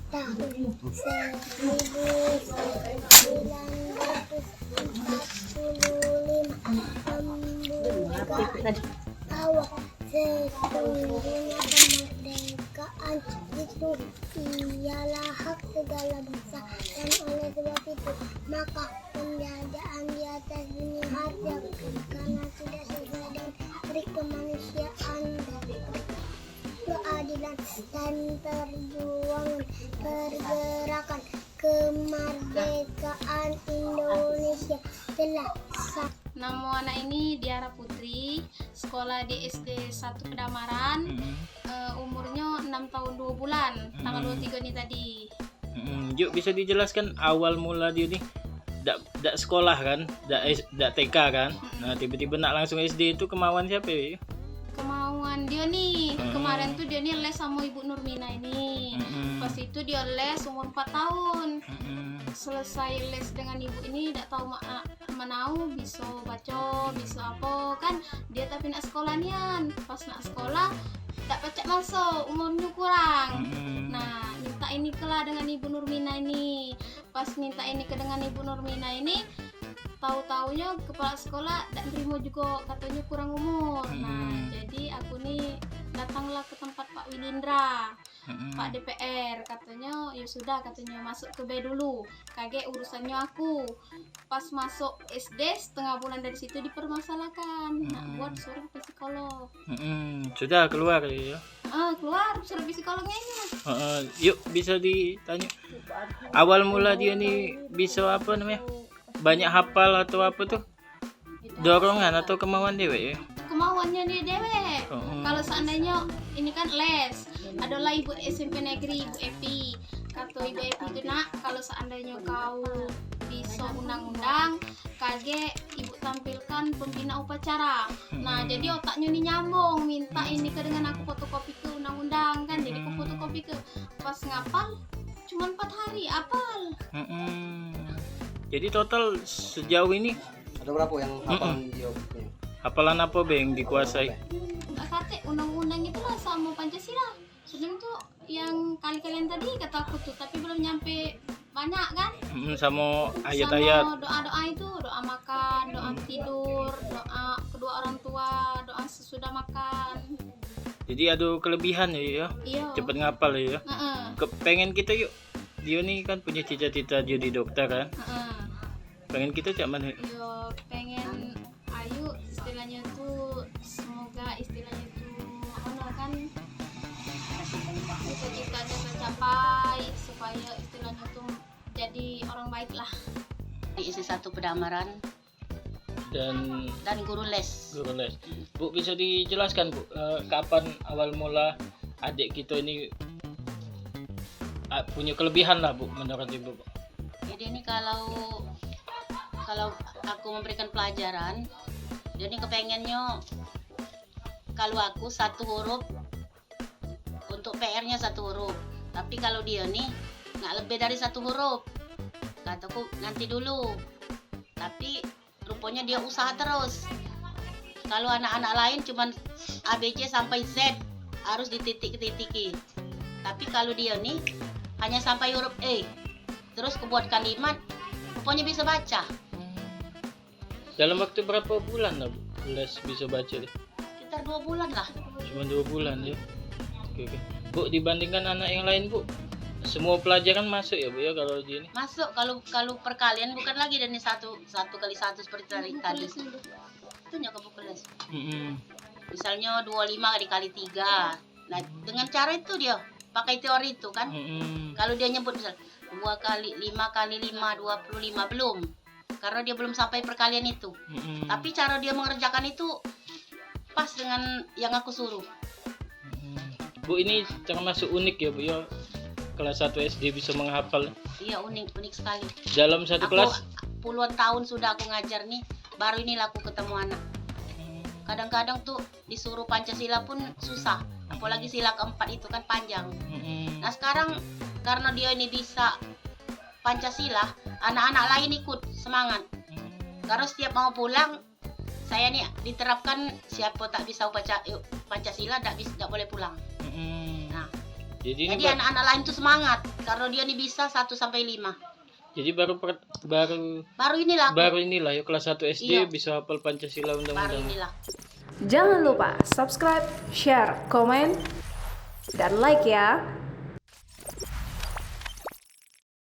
tahun 1945 membuka awal sesungguhnya kemerdekaan itu ialah hak segala bangsa, dan oleh sebab itu maka penjajahan di atas dunia ada karena tidak sesuai dengan hari kemanusiaan dan keadilan dan pergerakan kemerdekaan Indonesia telah Nama anak ini Diara Putri, sekolah di SD 1 Kedamaran, umurnya 6 tahun 2 bulan, tanggal 23 ini tadi. Yuk, bisa dijelaskan awal mula dia nih, dak sekolah kan, dak TK kan, nah tiba-tiba nak langsung SD itu kemauan siapa ya? Kemauan dia nih, kemarin tuh dia nih les sama Ibu Nurmina ini. Pas itu dia les umur 4 tahun. Selesai les dengan ibu ini tidak tahu menau bisa baca, bisa apa kan. Dia tapi nak sekolah nian. Pas nak sekolah tak pacak masuk, umurnya kurang. Nah, minta ini kelah dengan Ibu Nurmina ini. Pas minta ini ke dengan Ibu Nurmina ini, tahu-taunya kepala sekolah tak terima juga, katanya kurang umur. Nah, jadi aku nih datanglah ke tempat Pak Wilindra, Pak DPR, katanya ya sudah, katanya masuk ke B dulu, kaget urusannya aku. Pas masuk SD setengah bulan dari situ dipermasalahkan, nak buat suruh psikolog. Sudah keluar ya? Keluar suruh psikolognya ini. Yuk, bisa ditanya awal mula dia nih bisa apa namanya, banyak hafal atau apa tuh, dorongan atau kemauan dewe ya? Kemauannya dia dewek. Kalau seandainya ini kan les, adalah Ibu SMP Negeri, Ibu Epi. Kata Ibu Epi itu, nak, kalau seandainya kau bisa undang-undang, kaget Ibu tampilkan pembina upacara. Nah, jadi otaknya ini nyambung, minta ini ke dengan aku fotokopi ke undang-undang kan, jadi aku fotokopi ke. Pas ngapal, cuma 4 hari apal. Jadi total sejauh ini ada berapa yang hafalan dia punya? hafalan apa yang dikuasai? Kata undang-undang itulah sama Pancasila. Sedang tuh yang kali-kalian tadi kata aku tuh, tapi belum nyampe banyak kan? Sama ayat-ayat. Sama doa-doa itu, doa makan, doa tidur, doa kedua orang tua, doa sesudah makan. Jadi ada kelebihan ya? Iya. Cepet ngapal ya? Pengen kita yuk. Dia nih kan punya cita-cita jadi dokter kan? Pengen kita cak mana? Iya, pengen ayu istilahnya tuh, semoga istilahnya tuh ono kan cita-citanya tercapai, supaya istilahnya tuh jadi orang baik lah. Di isi 1 Kedamaran Dan guru les. Bu, bisa dijelaskan Bu, kapan awal mula adik kita ini punya kelebihan lah Bu menurut Ibu? Jadi ini kalau aku memberikan pelajaran, jadi kepengennya kalau aku 1 huruf untuk PR-nya 1 huruf, tapi kalau dia nih nggak lebih dari 1 huruf, kataku nanti dulu, tapi rupanya dia usaha terus. Kalau anak-anak lain cuman ABC sampai Z harus dititik-titiki, tapi kalau dia nih hanya sampai huruf E, terus kebuat kalimat, rupanya bisa baca. Dalam waktu berapa bulan lah Bu les bisa baca deh? Sekitar 2 bulan lah. Cuma 2 bulan ya? Oke. Bu, dibandingkan anak yang lain Bu, semua pelajaran masuk ya Bu ya kalau di ini? Masuk kalau perkalian bukan lagi dari satu kali satu seperti tadi. Itu nyaka buku les. Misalnya 25 dikali 3. Nah, dengan cara itu dia pakai teori itu kan. Kalau dia nyebut misal 2 kali 5 kali 5 25 belum. Karena dia belum sampai perkalian itu. Tapi cara dia mengerjakan itu pas dengan yang aku suruh. Bu, ini termasuk unik ya Bu ya, kelas 1 SD bisa menghafal. Iya, unik sekali. Dalam satu kelas Puluhan tahun sudah aku ngajar nih, baru ini aku ketemu anak. Kadang-kadang tuh disuruh Pancasila pun susah, apalagi sila keempat itu kan panjang. Nah sekarang karena dia ini bisa Pancasila, anak-anak lain ikut semangat. Karena setiap mau pulang, saya nih diterapkan siapa tak bisa Pancasila tak boleh pulang. Nah, Jadi ini Jadi anak-anak lain tuh semangat karena dia nih bisa 1 sampai 5. jadi Baru inilah inilah ya kelas 1 SD Iya. bisa hafal Pancasila baru undang-undang. inilah. Jangan lupa subscribe, share, komen, dan like ya.